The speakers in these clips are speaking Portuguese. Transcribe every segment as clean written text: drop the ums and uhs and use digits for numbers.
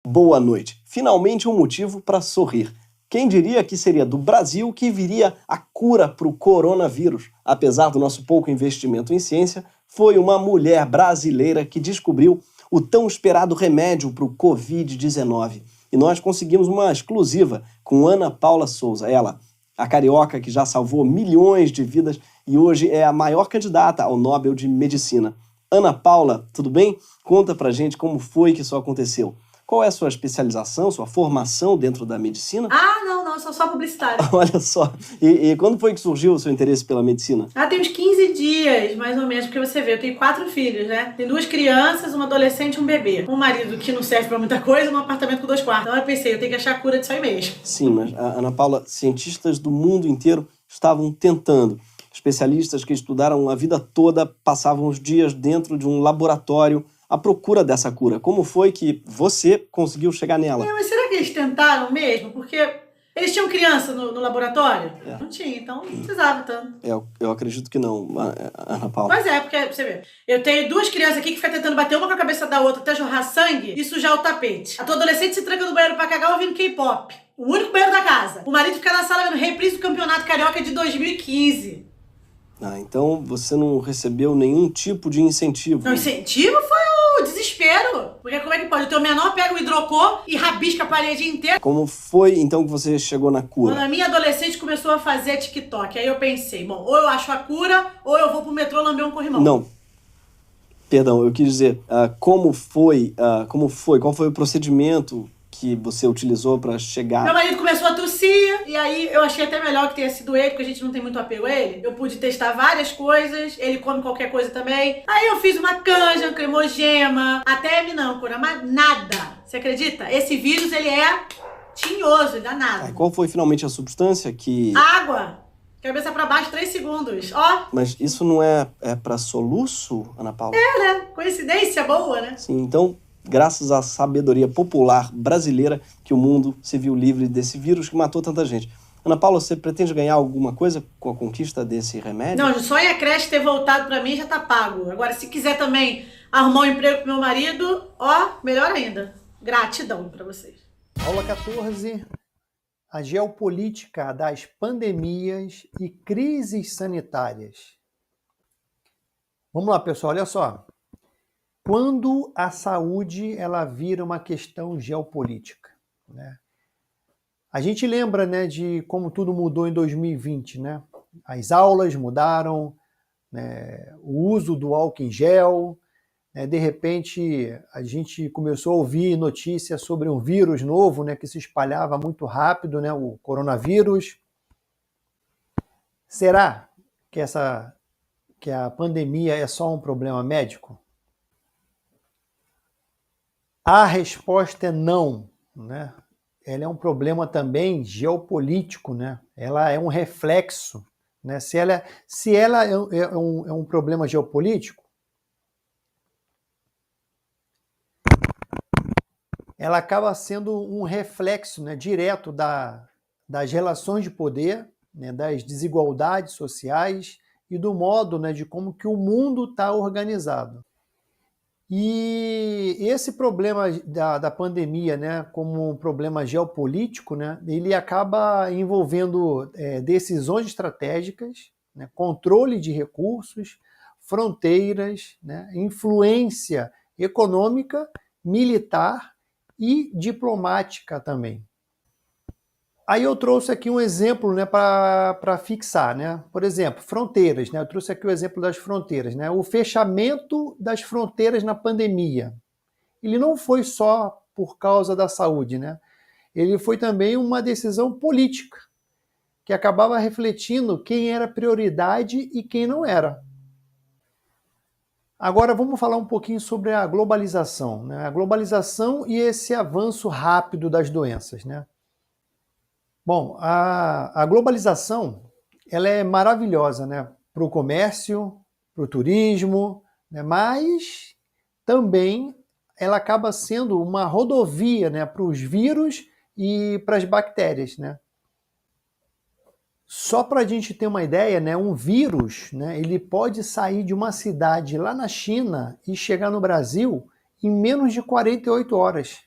Boa noite. Finalmente um motivo para sorrir. Quem diria que seria do Brasil que viria a cura para o coronavírus? Apesar do nosso pouco investimento em ciência, foi uma mulher brasileira que descobriu o tão esperado remédio para o Covid-19. E nós conseguimos uma exclusiva com Ana Paula Souza, ela, a carioca que já salvou milhões de vidas e hoje é a maior candidata ao Nobel de Medicina. Ana Paula, tudo bem? Conta pra gente como foi que isso aconteceu. Qual é a sua especialização, sua formação dentro da medicina? Não, eu sou só publicitária. Olha só, e quando foi que surgiu o seu interesse pela medicina? Tem uns 15 dias, mais ou menos, porque você vê, eu tenho 4 filhos, né? Tem 2 crianças, uma adolescente e um bebê. Um marido que não serve pra muita coisa, um apartamento com 2 quartos. Então eu pensei, eu tenho que achar a cura disso aí mesmo. Sim, mas, Ana Paula, cientistas do mundo inteiro estavam tentando. Especialistas que estudaram a vida toda passavam os dias dentro de um laboratório à procura dessa cura. Como foi que você conseguiu chegar nela? Mas será que eles tentaram mesmo? Porque eles tinham criança no laboratório? É. Não tinha, então não precisava tanto. Eu acredito que não, Ana Paula. Pois é, porque, você vê, eu tenho 2 crianças aqui que ficam tentando bater uma com a cabeça da outra até jorrar sangue e sujar o tapete. A tua adolescente se tranca no banheiro pra cagar ouvindo K-pop. O único banheiro da casa. O marido fica na sala vendo reprise do Campeonato Carioca de 2015. Então você não recebeu nenhum tipo de incentivo. Não, incentivo foi o desespero. Porque como é que pode? O teu menor pega o hidrocor e rabisca a parede inteira. Como foi então que você chegou na cura? Quando a minha adolescente começou a fazer TikTok, aí eu pensei, bom, ou eu acho a cura, ou eu vou pro metrô lamber um corrimão. Não. Perdão, eu quis dizer, qual foi o procedimento que você utilizou para chegar? Meu marido começou a tossir, e aí eu achei até melhor que tenha sido ele, porque a gente não tem muito apego a ele. Eu pude testar várias coisas, ele come qualquer coisa também. Aí eu fiz uma canja, um cremogema, até minâncora, mas nada. Você acredita? Esse vírus, ele é tinhoso, danado. Qual foi finalmente a substância que... Água! Cabeça pra baixo, 3 segundos. Ó. Mas isso não é para soluço, Ana Paula? Né? Coincidência boa, né? Sim, então, graças à sabedoria popular brasileira, que o mundo se viu livre desse vírus que matou tanta gente. Ana Paula, você pretende ganhar alguma coisa com a conquista desse remédio? Não, só em a creche ter voltado pra mim já tá pago. Agora, se quiser também arrumar um emprego pro meu marido, ó, melhor ainda. Gratidão pra vocês. Aula 14. A geopolítica das pandemias e crises sanitárias. Vamos lá, pessoal, olha só. Quando a saúde ela vira uma questão geopolítica, né? A gente lembra, né, de como tudo mudou em 2020, né? As aulas mudaram, né, o uso do álcool em gel, né, de repente a gente começou a ouvir notícias sobre um vírus novo, né, que se espalhava muito rápido, né, o coronavírus. Será que a pandemia é só um problema médico? A resposta é não, né? Ela é um problema também geopolítico, né? Ela é um reflexo, né? Se ela é um problema geopolítico, ela acaba sendo um reflexo, né, direto das relações de poder, né, das desigualdades sociais e do modo, né, de como que o mundo está organizado. E esse problema da pandemia, né, como um problema geopolítico, né, ele acaba envolvendo decisões estratégicas, né, controle de recursos, fronteiras, né, influência econômica, militar e diplomática também. Aí eu trouxe aqui um exemplo, né, para fixar, né? Por exemplo, fronteiras, né? Eu trouxe aqui o exemplo das fronteiras, né? O fechamento das fronteiras na pandemia. Ele não foi só por causa da saúde, né? Ele foi também uma decisão política, que acabava refletindo quem era prioridade e quem não era. Agora vamos falar um pouquinho sobre a globalização, né? A globalização e esse avanço rápido das doenças, né? Bom, a globalização ela é maravilhosa, né? Para o comércio, para o turismo, né? Mas também ela acaba sendo uma rodovia, né? Para os vírus e para as bactérias, né? Só para a gente ter uma ideia, né? Um vírus, né? Ele pode sair de uma cidade lá na China e chegar no Brasil em menos de 48 horas.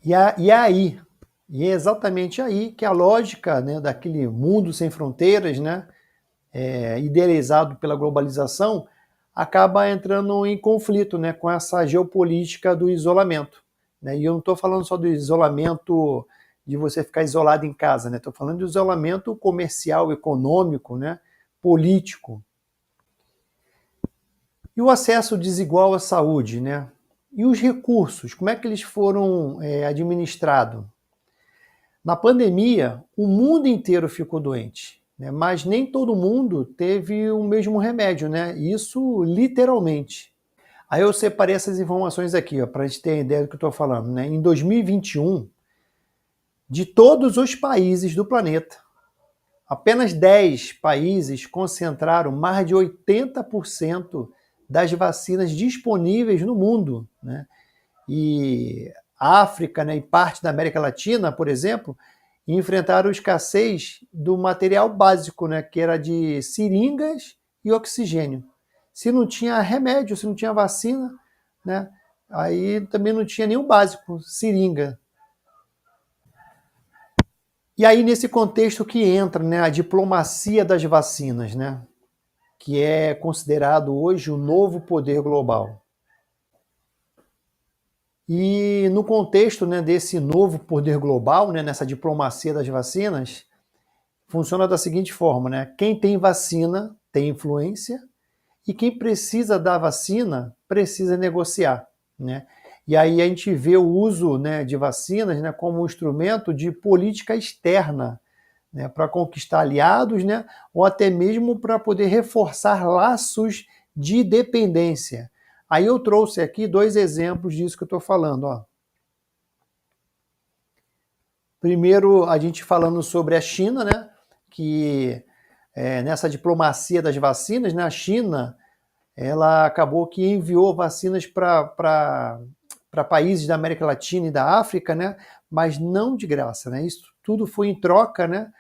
E é exatamente aí que a lógica, né, daquele mundo sem fronteiras, né, idealizado pela globalização, acaba entrando em conflito, né, com essa geopolítica do isolamento. Né? E eu não estou falando só do isolamento de você ficar isolado em casa, né? Estou falando do isolamento comercial, econômico, né, político. E o acesso desigual à saúde, né? E os recursos, como é que eles foram administrados? Na pandemia, o mundo inteiro ficou doente, né? Mas nem todo mundo teve o mesmo remédio, né? Isso literalmente. Aí eu separei essas informações aqui, para a gente ter ideia do que eu estou falando. Né? Em 2021, de todos os países do planeta, apenas 10 países concentraram mais de 80% das vacinas disponíveis no mundo. Né? E a África, né, e parte da América Latina, por exemplo, enfrentaram escassez do material básico, né, que era de seringas e oxigênio. Se não tinha remédio, se não tinha vacina, né, aí também não tinha nenhum básico, seringa. E aí nesse contexto que entra, né, a diplomacia das vacinas, né, que é considerado hoje o novo poder global. E no contexto, né, desse novo poder global, né, nessa diplomacia das vacinas, funciona da seguinte forma, né? Quem tem vacina tem influência e quem precisa da vacina precisa negociar, né? E aí a gente vê o uso, né, de vacinas, né, como um instrumento de política externa, né, para conquistar aliados, né, ou até mesmo para poder reforçar laços de dependência. Aí eu trouxe aqui 2 exemplos disso que eu estou falando. Ó. Primeiro, a gente falando sobre a China, né, que nessa diplomacia das vacinas, né, a China ela acabou que enviou vacinas para países da América Latina e da África, né, mas não de graça. Né, isso tudo foi em troca, né,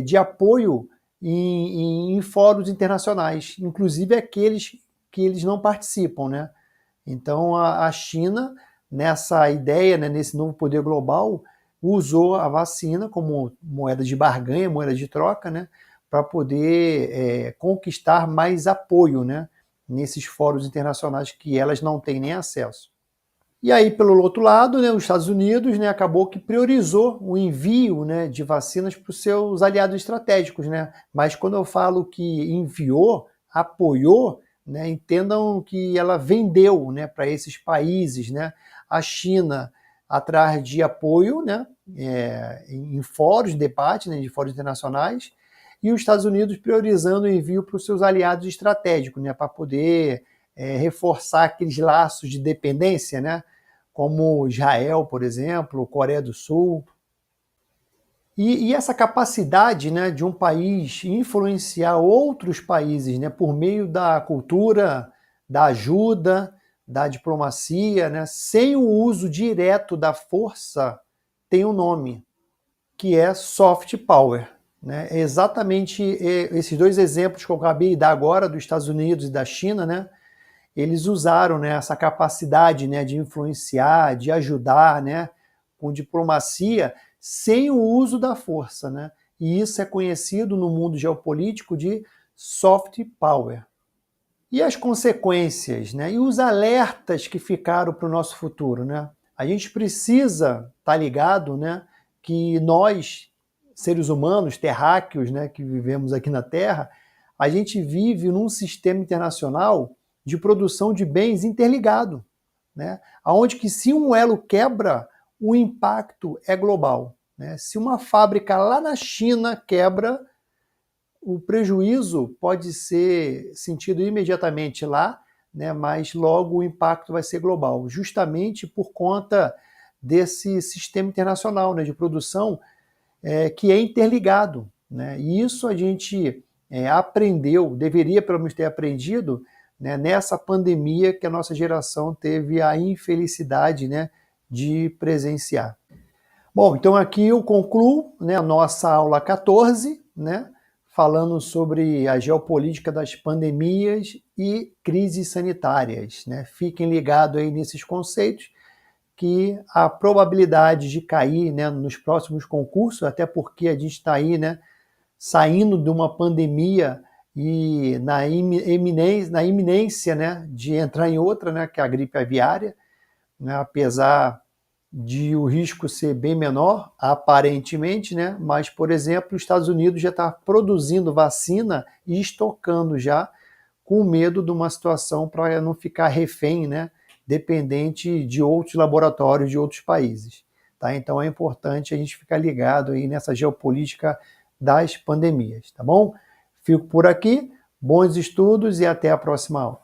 de apoio em fóruns internacionais, inclusive aqueles que eles não participam. Né. Então, a China, nessa ideia, né, nesse novo poder global, usou a vacina como moeda de barganha, moeda de troca, né, para poder conquistar mais apoio, né, nesses fóruns internacionais que elas não têm nem acesso. E aí, pelo outro lado, né, os Estados Unidos, né, acabou que priorizou o envio, né, de vacinas para os seus aliados estratégicos. Né? Mas quando eu falo que enviou, apoiou, né, entendam que ela vendeu, né, para esses países. Né? A China, atrás de apoio, né, em fóruns de debate, né, de fóruns internacionais, e os Estados Unidos priorizando o envio para os seus aliados estratégicos, né, para poder reforçar aqueles laços de dependência, né, como Israel, por exemplo, Coreia do Sul. E essa capacidade, né, de um país influenciar outros países, né, por meio da cultura, da ajuda, da diplomacia, né, sem o uso direto da força, tem um nome, que é soft power. Né? É exatamente esses 2 exemplos que eu acabei de dar agora, dos Estados Unidos e da China, né, eles usaram, né, essa capacidade, né, de influenciar, de ajudar, né, com diplomacia, sem o uso da força. Né? E isso é conhecido no mundo geopolítico de soft power. E as consequências, né, e os alertas que ficaram para o nosso futuro? Né? A gente precisa estar ligado, né, que nós, seres humanos, terráqueos, né, que vivemos aqui na Terra, a gente vive num sistema internacional de produção de bens interligado, né? Onde que se um elo quebra, o impacto é global. Né? Se uma fábrica lá na China quebra, o prejuízo pode ser sentido imediatamente lá, né? Mas logo o impacto vai ser global, justamente por conta desse sistema internacional, né, de produção que é interligado. Né? E isso a gente aprendeu, deveria pelo menos ter aprendido, né, nessa pandemia que a nossa geração teve a infelicidade, né, de presenciar. Bom, então aqui eu concluo, né, a nossa aula 14, né, falando sobre a geopolítica das pandemias e crises sanitárias. Né? Fiquem ligados aí nesses conceitos, que a probabilidade de cair, né, nos próximos concursos, até porque a gente está aí, né, saindo de uma pandemia e na iminência, né, de entrar em outra, né, que é a gripe aviária, né, apesar de o risco ser bem menor, aparentemente, né, mas, por exemplo, os Estados Unidos já está produzindo vacina e estocando já, com medo de uma situação para não ficar refém, né, dependente de outros laboratórios de outros países. Tá? Então é importante a gente ficar ligado aí nessa geopolítica das pandemias, tá bom? Fico por aqui, bons estudos e até a próxima aula.